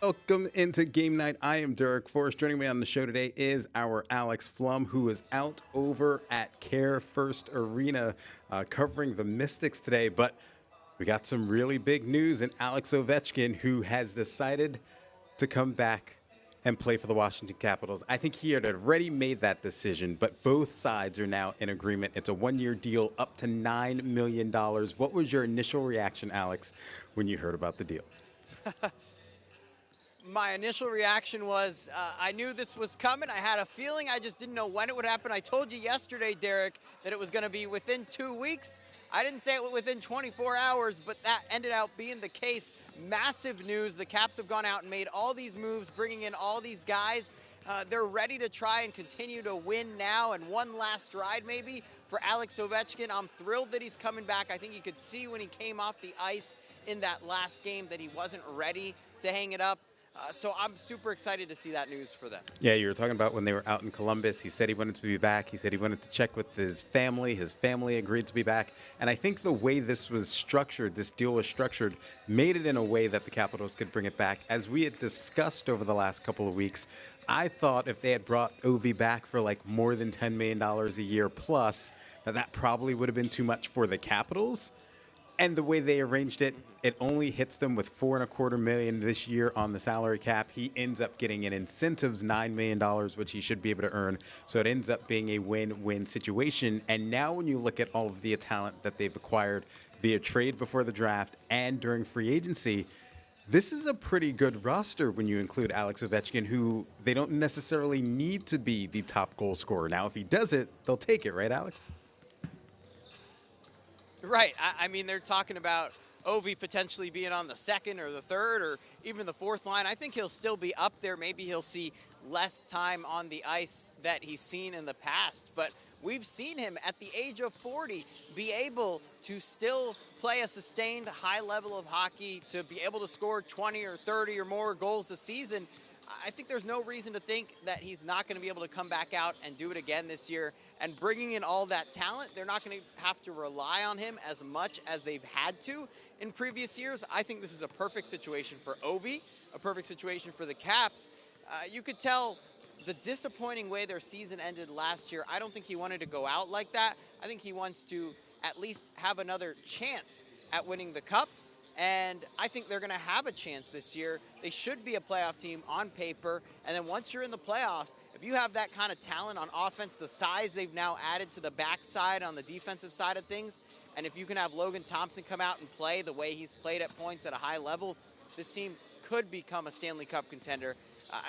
Welcome into Game Night. I am Derek Forrest. Joining me on the show today is our Alex Flum, who is out over at Care First Arena covering the Mystics today. But we got some really big news in Alex Ovechkin, who has decided to come back and play for the Washington Capitals. I think he had already made that decision, but both sides are now in agreement. It's a one-year deal up to $9 million. What was your initial reaction, Alex, when you heard about the deal? My initial reaction was I knew this was coming. I had a feeling. I just didn't know when it would happen. I told you yesterday, Derek, that it was going to be within 2 weeks. I didn't say it was within 24 hours, but that ended up being the case. Massive news. The Caps have gone out and made all these moves, bringing in all these guys. They're ready to try and continue to win now, and one last ride maybe for Alex Ovechkin. I'm thrilled that he's coming back. I think you could see when he came off the ice in that last game that he wasn't ready to hang it up. So I'm super excited to see that news for them. Yeah, you were talking about when they were out in Columbus. He said he wanted to be back. He said he wanted to check with his family. His family agreed to be back. And I think the way this was structured, this deal was structured, made it in a way that the Capitals could bring it back. As we had discussed over the last couple of weeks, I thought if they had brought Ovi back for like more than $10 million a year plus, that probably would have been too much for the Capitals. And the way they arranged it, it only hits them with $4.25 million this year on the salary cap. He ends up getting in incentives $9 million, which he should be able to earn. So it ends up being a win-win situation. And now when you look at all of the talent that they've acquired via trade before the draft and during free agency, this is a pretty good roster when you include Alex Ovechkin, who they don't necessarily need to be the top goal scorer. Now, if he does it, they'll take it, right, Alex? Right. I mean, they're talking about Ovi potentially being on the second or the third or even the fourth line. I think he'll still be up there. Maybe he'll see less time on the ice that he's seen in the past. But we've seen him at the age of 40 be able to still play a sustained high level of hockey, to be able to score 20 or 30 or more goals a season. I think there's no reason to think that he's not going to be able to come back out and do it again this year. And bringing in all that talent, they're not going to have to rely on him as much as they've had to in previous years. I think this is a perfect situation for Ovi, a perfect situation for the Caps. You could tell the disappointing way their season ended last year. I don't think he wanted to go out like that. I think he wants to at least have another chance at winning the Cup. And I think they're going to have a chance this year. They should be a playoff team on paper. And then once you're in the playoffs, if you have that kind of talent on offense, the size they've now added to the backside on the defensive side of things, and if you can have Logan Thompson come out and play the way he's played at points at a high level, this team could become a Stanley Cup contender.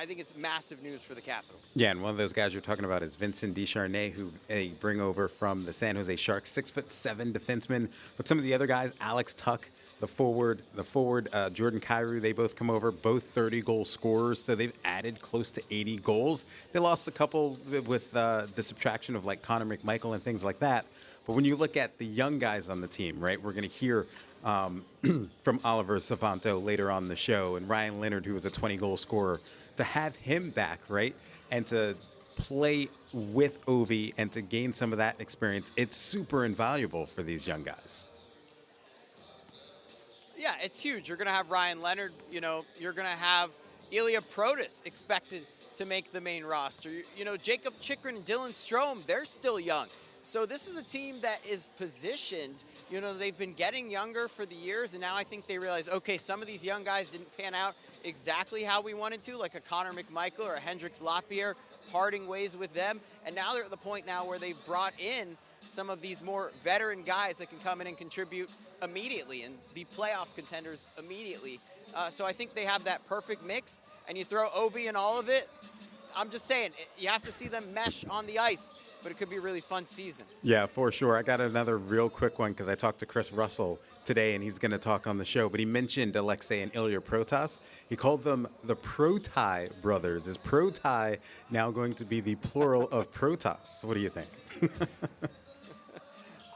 I think it's massive news for the Capitals. Yeah, and one of those guys you're talking about is Vincent Descharnay, who they bring over from the San Jose Sharks, 6'7" defenseman. But some of the other guys, Alex Tuch, the forward, Jordan Kyrou, they both come over, both 30-goal scorers, so they've added close to 80 goals. They lost a couple with the subtraction of like Connor McMichael and things like that. But when you look at the young guys on the team, right, we're going to hear from Oliver Savanto later on the show, and Ryan Leonard, who was a 20-goal scorer, to have him back, right, and to play with Ovi and to gain some of that experience, it's super invaluable for these young guys. Yeah, it's huge. You're going to have Ryan Leonard. You know, you're going to have Ilya Protas expected to make the main roster. You know, Jacob Chikrin and Dylan Strome, they're still young. So this is a team that is positioned. You know, they've been getting younger for the years, and now I think they realize, okay, some of these young guys didn't pan out exactly how we wanted to, like a Connor McMichael or a Hendrix Lapierre, parting ways with them. And now they're at the point now where they've brought in some of these more veteran guys that can come in and contribute immediately and be playoff contenders immediately. So I think they have that perfect mix, and you throw Ovi in all of it. I'm just saying, you have to see them mesh on the ice, but it could be a really fun season. Yeah, for sure. I got another real quick one because I talked to Chris Russell today, and he's going to talk on the show. But he mentioned Alexei and Ilya Protas. He called them the Protai brothers. Is Protai now going to be the plural of Protas? What do you think?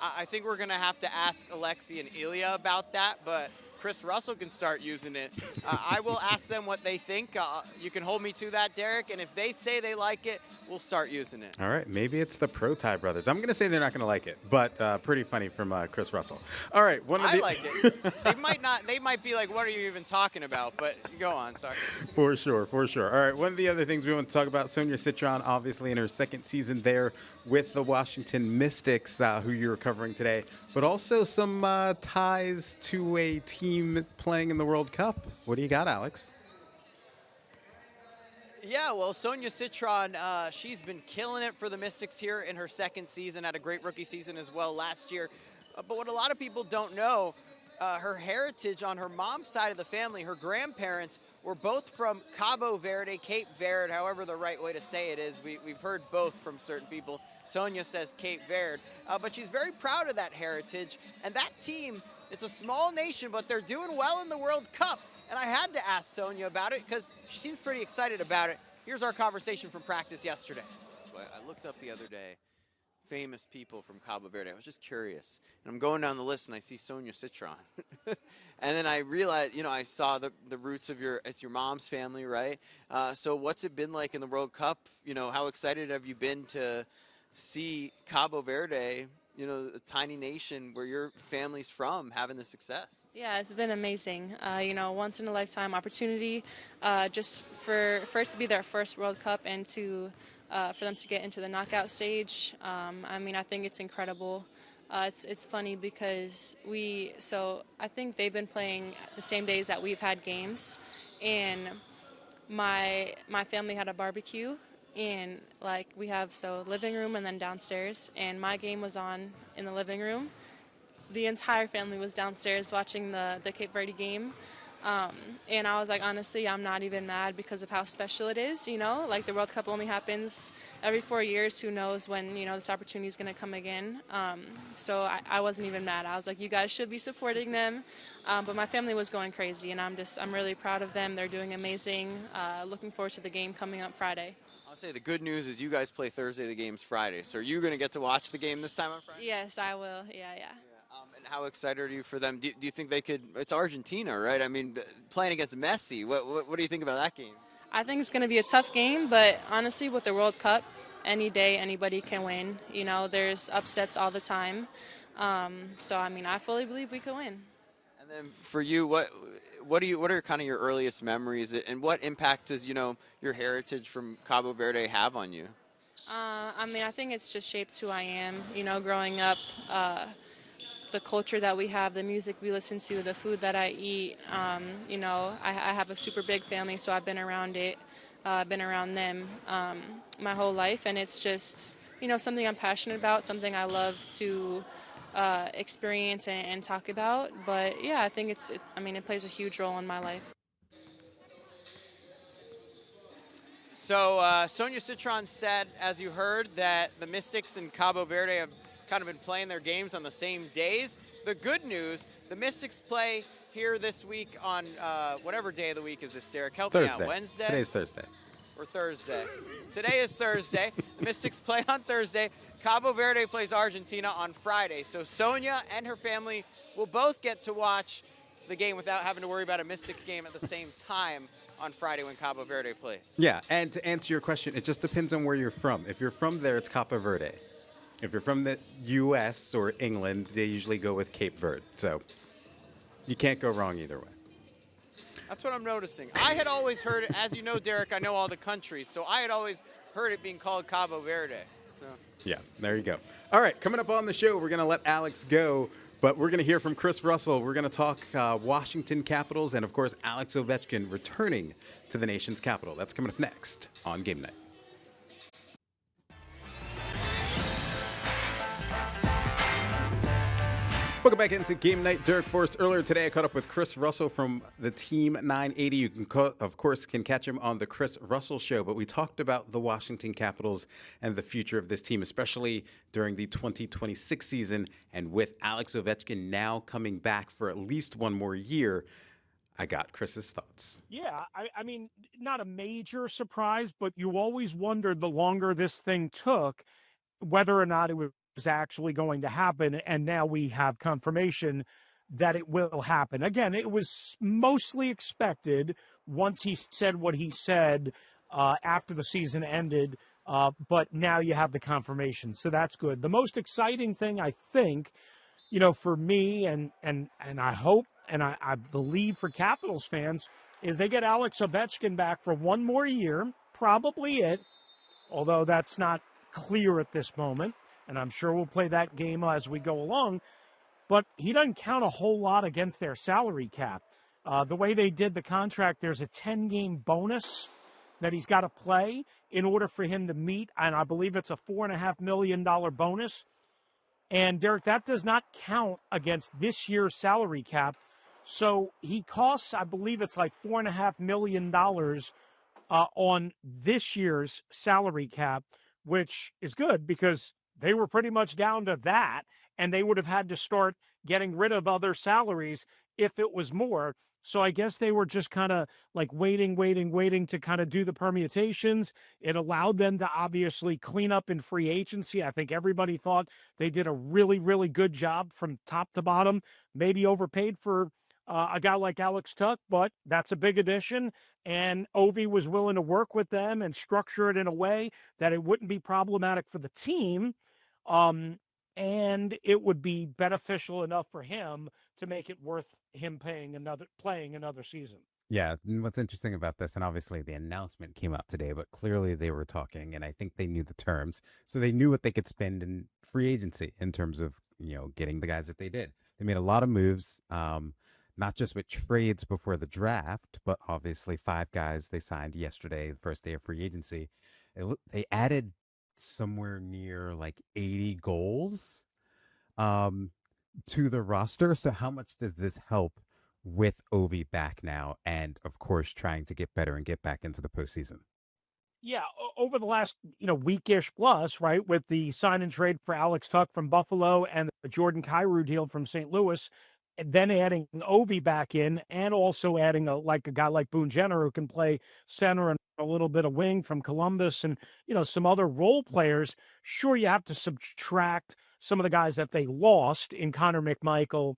I think we're going to have to ask Alexei and Ilya about that, but Chris Russell can start using it. I will ask them what they think. You can hold me to that, Derek, and if they say they like it, we'll start using it. All right, maybe it's the Protai brothers. I'm going to say they're not going to like it, but pretty funny from Chris Russell. All right, I like it. They might not. They might be like, "What are you even talking about?" But go on. Sorry. For sure, for sure. All right, one of the other things we want to talk about, Sonia Citron, obviously in her second season there with the Washington Mystics, who you're covering today, but also some ties to a team playing in the World Cup. What do you got, Alex? Yeah, well, Sonia Citron, she's been killing it for the Mystics here in her second season. Had a great rookie season as well last year. But what a lot of people don't know, her heritage on her mom's side of the family, her grandparents were both from Cabo Verde, Cape Verde, however the right way to say it is. We've heard both from certain people. Sonia says Cape Verde, but she's very proud of that heritage. And that team, it's a small nation, but they're doing well in the World Cup. And I had to ask Sonia about it because she seems pretty excited about it. Here's our conversation from practice yesterday. I looked up the other day, famous people from Cabo Verde. I was just curious. And I'm going down the list and I see Sonia Citron. And then I realized, I saw the roots of it's your mom's family, right? So what's it been like in the World Cup? How excited have you been to see Cabo Verde, a tiny nation where your family's from, having the success? Yeah, it's been amazing. Once in a lifetime opportunity, just for it to be their first World Cup and for them to get into the knockout stage. I think it's incredible. It's funny because I think they've been playing the same days that we've had games, and my family had a barbecue. And we have living room and then downstairs, and my game was on in the living room. The entire family was downstairs watching the Cape Verde game. And I was like, honestly, I'm not even mad because of how special it is, the World Cup only happens every 4 years. Who knows when, this opportunity is going to come again. So I wasn't even mad. I was like, you guys should be supporting them. But my family was going crazy, and I'm really proud of them. They're doing amazing. Looking forward to the game coming up Friday. I'll say the good news is you guys play Thursday, the game's Friday. So are you going to get to watch the game this time on Friday? Yes, I will. Yeah. And how excited are you for them? Do you think they could? It's Argentina, right? Playing against Messi. What do you think about that game? I think it's going to be a tough game, but honestly, with the World Cup, any day anybody can win. There's upsets all the time. I fully believe we can win. And then for you, what are kind of your earliest memories, and what impact does your heritage from Cabo Verde have on you? I think it's just shaped who I am. Growing up. The culture that we have, the music we listen to, the food that I eat. I have a super big family, so I've been around it. I've been around them my whole life, and it's just, something I'm passionate about, something I love to experience and talk about. But yeah, I think it plays a huge role in my life. So Sonia Citron said, as you heard, that the Mystics and Cabo Verde have kind of been playing their games on the same days. The good news, the Mystics play here this week on whatever day of the week is this, Derek? Help Thursday. me out. Wednesday? Today's Thursday. Or Thursday. Today is Thursday. The Mystics play on Thursday. Cabo Verde plays Argentina on Friday. So Sonia and her family will both get to watch the game without having to worry about a Mystics game at the same time on Friday when Cabo Verde plays. Yeah, and to answer your question, it just depends on where you're from. If you're from there, it's Cabo Verde. If you're from the U.S. or England, they usually go with Cape Verde. So you can't go wrong either way. That's what I'm noticing. I had always heard it, as you know, Derek, I know all the countries, so I had always heard it being called Cabo Verde. So. Yeah, there you go. All right, coming up on the show, we're going to let Alex go, but we're going to hear from Chris Russell. We're going to talk Washington Capitals and, of course, Alex Ovechkin returning to the nation's capital. That's coming up next on Game Night. Welcome back into Game Night. Derek Forrest. Earlier today, I caught up with Chris Russell from the Team 980. You can, of course, can catch him on the Chris Russell Show. But we talked about the Washington Capitals and the future of this team, especially during the 2026 season. And with Alex Ovechkin now coming back for at least one more year, I got Chris's thoughts. Yeah, not a major surprise, but you always wondered the longer this thing took, whether or not it was actually going to happen, and now we have confirmation that it will happen. Again, it was mostly expected once he said what he said after the season ended But now you have the confirmation, so that's good. The most exciting thing, I think, for me and I hope and I believe for Capitals fans is they get Alex Ovechkin back for one more year, probably it, although that's not clear at this moment. And I'm sure we'll play that game as we go along. But he doesn't count a whole lot against their salary cap. The way they did the contract, there's a 10-game bonus that he's got to play in order for him to meet, and I believe it's a $4.5 million bonus. And, Derek, that does not count against this year's salary cap. So he costs, I believe it's like $4.5 million on this year's salary cap, which is good because they were pretty much down to that, and they would have had to start getting rid of other salaries if it was more. So I guess they were just kind of like waiting to kind of do the permutations. It allowed them to obviously clean up in free agency. I think everybody thought they did a really, really good job from top to bottom. Maybe overpaid for a guy like Alex Tuck, but that's a big addition. And Ovi was willing to work with them and structure it in a way that it wouldn't be problematic for the team. And it would be beneficial enough for him to make it worth him playing another season. Yeah, and what's interesting about this, and obviously the announcement came out today, but clearly they were talking, and I think they knew the terms, so they knew what they could spend in free agency in terms of getting the guys that they did. They made a lot of moves, not just with trades before the draft, but obviously 5 guys they signed yesterday, the first day of free agency. They added somewhere near like 80 goals to the roster. So how much does this help with Ovi back now, and of course trying to get better and get back into the postseason? Yeah, over the last weekish plus, right, with the sign and trade for Alex Tuck from Buffalo and the Jordan Kyrou deal from St. Louis, and then adding Ovi back in, and also adding a guy like Boone Jenner who can play center and a little bit of wing from Columbus, and some other role players. Sure, you have to subtract some of the guys that they lost in Connor McMichael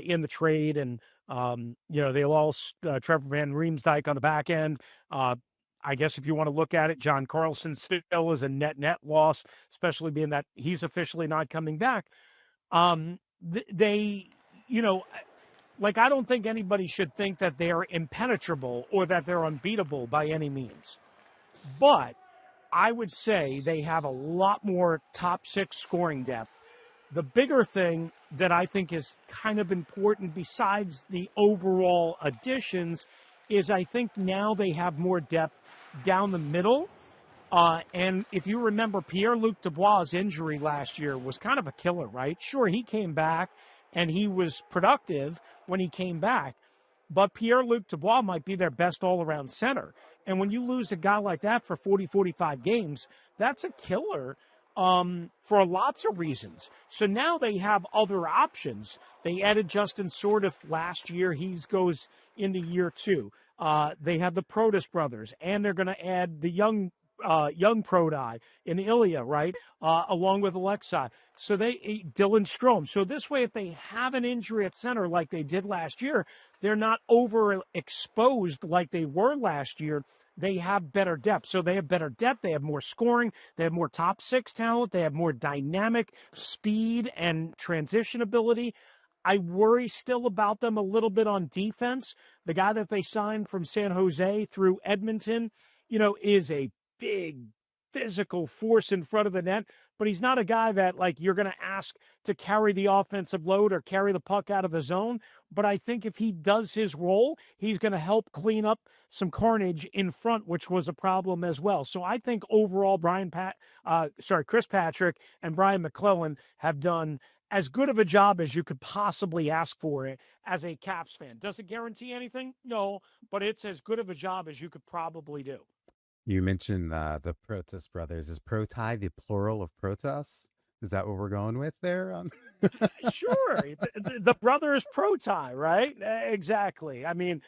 in the trade, and they lost Trevor Van Riemsdyk on the back end. I guess if you want to look at it, John Carlson still is a net loss, especially being that he's officially not coming back. They, I don't think anybody should think that they're impenetrable or that they're unbeatable by any means. But I would say they have a lot more top 6 scoring depth. The bigger thing that I think is kind of important besides the overall additions is I think now they have more depth down the middle. And if you remember, Pierre-Luc Dubois' injury last year was kind of a killer, right? Sure, he came back and he was productive when he came back, but Pierre-Luc Dubois might be their best all-around center. And when you lose a guy like that for 40, 45 games, that's a killer for lots of reasons. So now they have other options. They added Justin Sordiff last year. He goes into year 2. They have the Protas brothers, and they're going to add the young Prodi in Ilya, right, along with Alexei. So Dylan Strome. So this way, if they have an injury at center like they did last year, they're not overexposed like they were last year. They have better depth. So they have better depth. They have more scoring. They have more top 6 talent. They have more dynamic speed and transition ability. I worry still about them a little bit on defense. The guy that they signed from San Jose through Edmonton, is a big physical force in front of the net, but he's not a guy that you're going to ask to carry the offensive load or carry the puck out of the zone. But I think if he does his role, he's going to help clean up some carnage in front, which was a problem as well. So I think overall, Chris Patrick and Brian McClellan have done as good of a job as you could possibly ask for it as a Caps fan. Does it guarantee anything? No, but it's as good of a job as you could probably do. You mentioned the Protas brothers. Is Proti the plural of Protas? Is that what we're going with there? Sure. The brothers Proti, right? Exactly. I mean,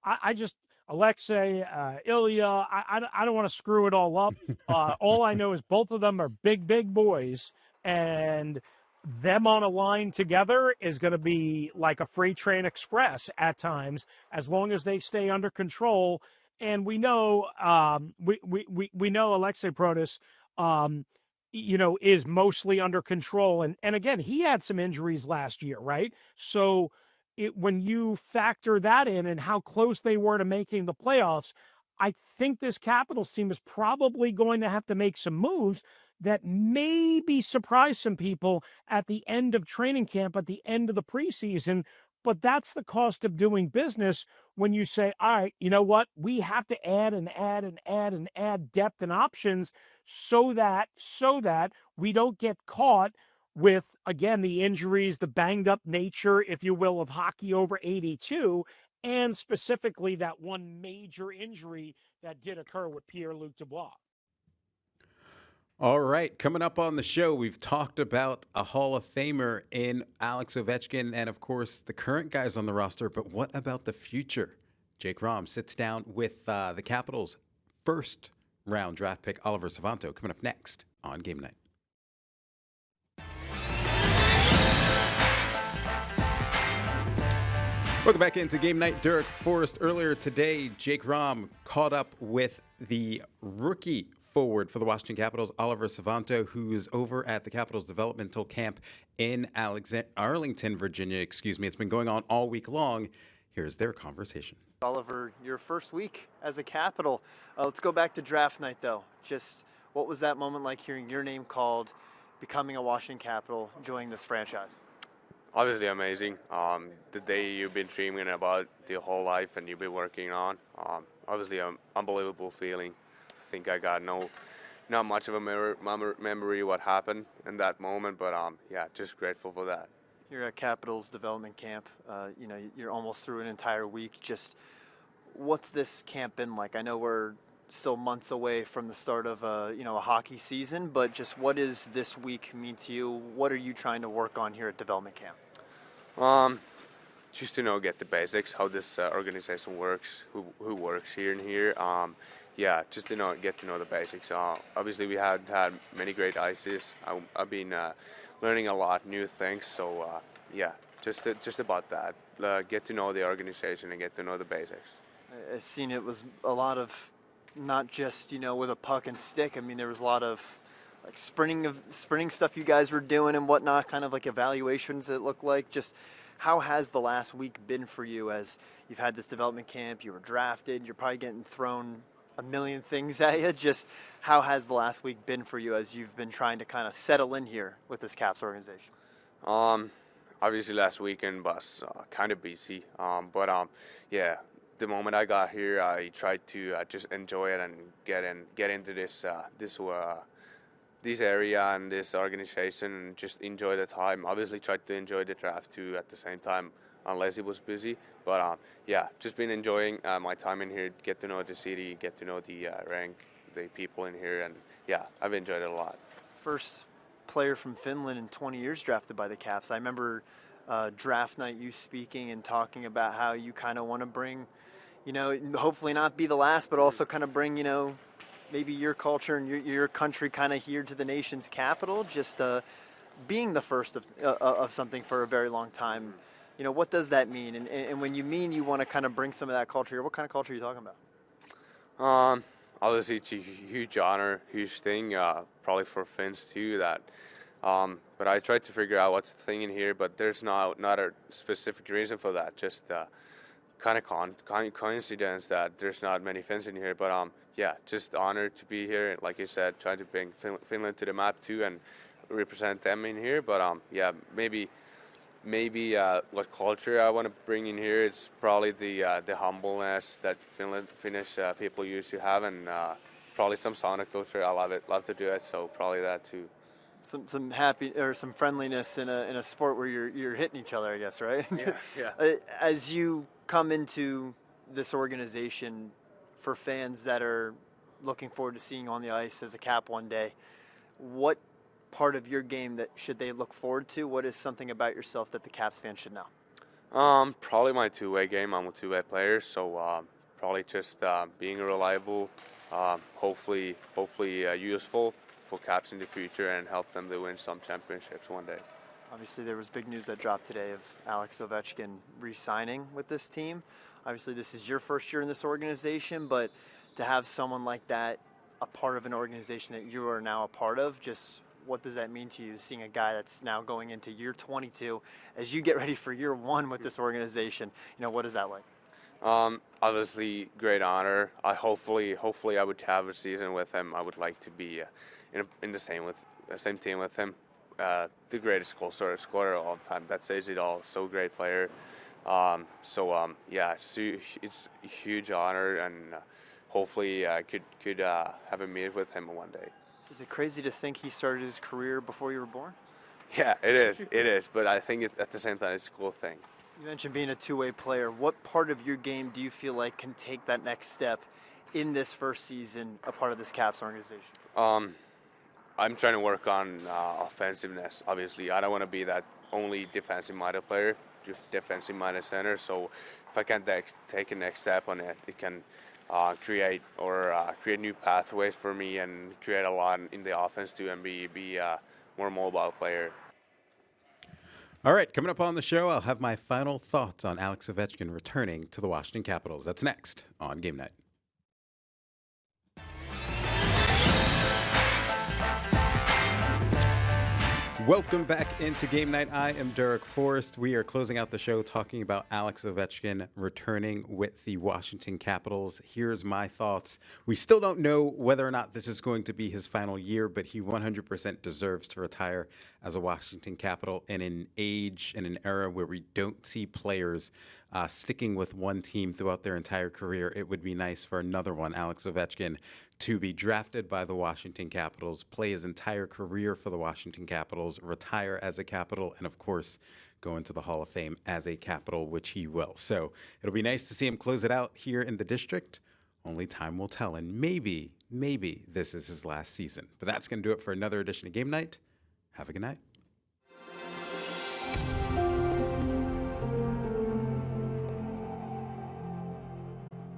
I just, Alexei, Ilya, I don't want to screw it all up. All I know is both of them are big boys, and them on a line together is going to be like a freight train express at times, as long as they stay under control and we know we know Alexei Protas, um, is mostly under control. And again, he had some injuries last year, right? So when you factor that in and how close they were to making the playoffs, I think this Capitals team is probably going to have to make some moves that maybe surprise some people at the end of training camp, at the end of the preseason. But that's the cost of doing business when you say, all right, you know what? We have to add and add and add and add depth and options so that we don't get caught with, again, the injuries, the banged up nature, if you will, of hockey over 82, and specifically that one major injury that did occur with Pierre-Luc Dubois. All right, coming up on the show, we've talked about a Hall of Famer in Alex Ovechkin and, of course, the current guys on the roster. But what about the future? Jake Rom sits down with the Capitals' first-round draft pick, Oliver Savanto, coming up next on Game Night. Welcome back into Game Night. Derek Forrest. Earlier today, Jake Rom caught up with the rookie forward for the Washington Capitals, Oliver Savanto, who is over at the Capitals developmental camp in Arlington, Virginia. It's been going on all week long. Here's their conversation. Oliver, your first week as a Capital. Let's go back to draft night, though. Just what was that moment like, hearing your name called, becoming a Washington Capital, joining this franchise? Obviously amazing. The day you've been dreaming about the whole life and you've been working on. Obviously an unbelievable feeling. I think I got not much of a memory what happened in that moment, but yeah, just grateful for that. You're at Capitals development camp. You're almost through an entire week. Just what's this camp been like? I know we're still months away from the start of a hockey season, but just what does this week mean to you? What are you trying to work on here at development camp? Just to get the basics, how this organization works, who works here and here. Yeah, just to get to know the basics. Obviously, we had many great ices. I've been learning a lot, new things. So yeah, just about that. Get to know the organization and get to know the basics. I've seen it was a lot of not just with a puck and stick. I mean, there was a lot of like sprinting stuff you guys were doing and whatnot. Kind of like evaluations. It looked like. Just how has the last week been for you as you've had this development camp? You were drafted. You're probably getting thrown a million things at you. Just how has the last week been for you as you've been trying to kind of settle in here with this Caps organization? Obviously last weekend was kind of busy, but yeah, the moment I got here, I tried to just enjoy it and get into this area and this organization and just enjoy the time. Obviously tried to enjoy the draft too at the same time, unless it was busy. But yeah, just been enjoying my time in here, get to know the city, get to know the rank, the people in here, and yeah, I've enjoyed it a lot. First player from Finland in 20 years drafted by the Caps. I remember draft night you speaking and talking about how you kind of want to bring, hopefully not be the last, but also kind of bring, maybe your culture and your country kind of here to the nation's capital, just being the first of something for a very long time. What does that mean? And when you mean you want to kind of bring some of that culture here, what kind of culture are you talking about? Obviously, it's a huge honor, huge thing, probably for Finns too. But I tried to figure out what's the thing in here, but there's not a specific reason for that. Just kind of coincidence that there's not many Finns in here. But yeah, just honored to be here. Like you said, trying to bring Finland to the map too and represent them in here. But yeah, maybe what culture I want to bring in here, it's probably the humbleness that Finnish people used to have, and probably some sauna culture. I love to do it, so probably that too. Some happy or some friendliness in a sport where you're hitting each other, I guess, right? Yeah. As you come into this organization, for fans that are looking forward to seeing you on the ice as a Cap one day, what part of your game that should they look forward to? What is something about yourself that the Caps fans should know? Probably my two-way game. I'm a two-way player, so probably just being reliable, hopefully useful for Caps in the future and help them to win some championships one day. Obviously, there was big news that dropped today of Alex Ovechkin re-signing with this team. Obviously, this is your first year in this organization, but to have someone like that a part of an organization that you are now a part of, just what does that mean to you, seeing a guy that's now going into year 22 as you get ready for year 1 with this organization? What is that like? Obviously, great honor. Hopefully I would have a season with him. I would like to be in the same team with him. The greatest goal scorer of all time. That says it all. So great player. Yeah, it's a huge honor, and hopefully I could have a meet with him one day. Is it crazy to think he started his career before you were born? Yeah, it is. It is. But I think at the same time, it's a cool thing. You mentioned being a two-way player. What part of your game do you feel like can take that next step in this first season, a part of this Caps organization? I'm trying to work on offensiveness. Obviously, I don't want to be that only defensive-minded player, defensive-minded center. So if I can take a next step on it, it can create new pathways for me and create a lot in the offense too, and be a more mobile player. All right, coming up on the show, I'll have my final thoughts on Alex Ovechkin returning to the Washington Capitals. That's next on Game Night. Welcome back into Game Night. I am Derek Forrest. We are closing out the show talking about Alex Ovechkin returning with the Washington Capitals. Here's my thoughts. We still don't know whether or not this is going to be his final year, but he 100% deserves to retire as a Washington Capital in an age and an era where we don't see players sticking with one team throughout their entire career. It would be nice for another one, Alex Ovechkin, to be drafted by the Washington Capitals, play his entire career for the Washington Capitals, retire as a Capital, and of course, go into the Hall of Fame as a Capital, which he will. So it'll be nice to see him close it out here in the district. Only time will tell, and maybe this is his last season. But that's going to do it for another edition of Game Night. Have a good night.